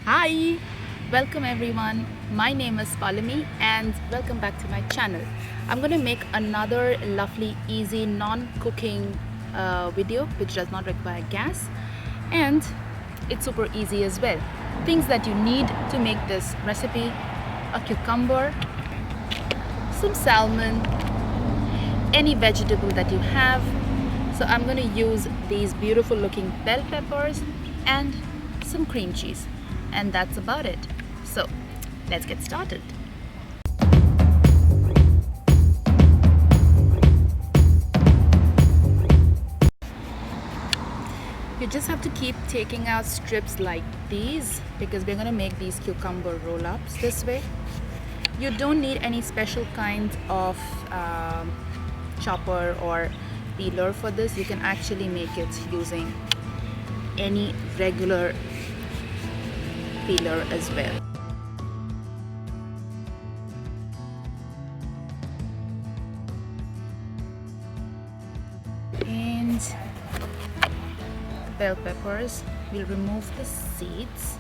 Hi, welcome everyone. My name is Paulami and welcome back to my channel. I'm going to make another lovely, easy, non-cooking video which does not require gas, and it's super easy as well. Things that you need to make this recipe: a cucumber, some salmon, any vegetable that you have. So I'm going to use these beautiful looking bell peppers and some cream cheese. And that's about it. So let's get started. You just have to keep taking out strips like these because we're going to make these cucumber roll-ups this way. You don't need any special kind of chopper or peeler for this. You can actually make it using any regular peeler as well. And bell peppers, we'll remove the seeds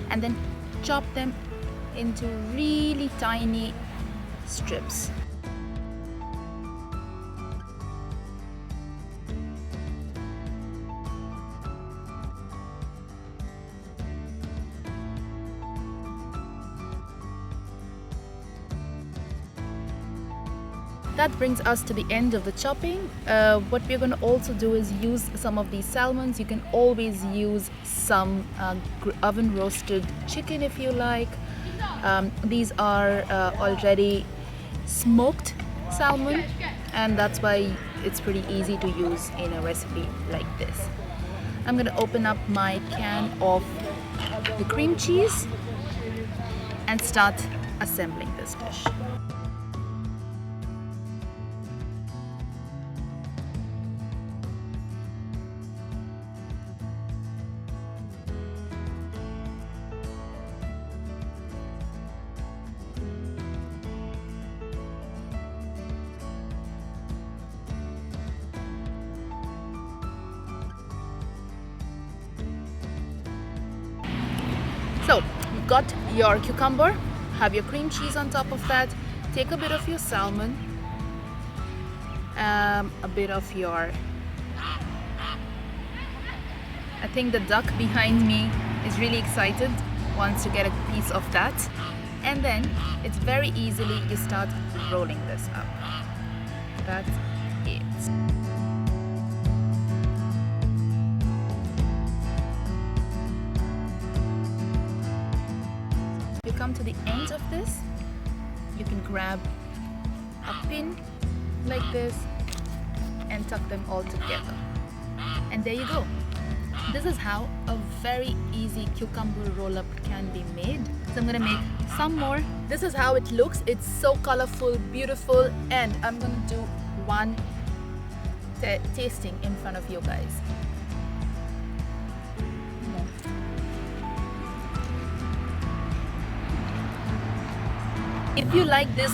and then chop them into really tiny strips. That brings us to the end of the chopping. What we're going to also do is use some of these salmons. You can always use some oven roasted chicken if you like. These are already smoked salmon, and that's why it's pretty easy to use in a recipe like this. I'm going to open up my can of the cream cheese and start assembling this dish. So you've got your cucumber, have your cream cheese on top of that, take a bit of your salmon, a bit of your, I think the duck behind me is really excited, wants to get a piece of that, and then it's very easily you start rolling this up. That's it. You come to the end of this, you can grab a pin like this and tuck them all together. And there you go. This is how a very easy cucumber roll-up can be made. So I'm gonna make some more. This is how it looks. It's so colorful, beautiful, and I'm gonna do one tasting in front of you guys. If you like this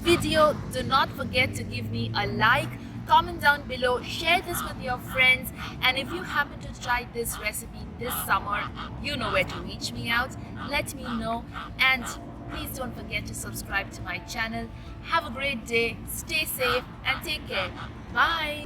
video, do not forget to give me a like, comment down below, share this with your friends, and if you happen to try this recipe this summer, you know where to reach me out. Let me know, and please don't forget to subscribe to my channel. Have a great day, stay safe, and take care. Bye.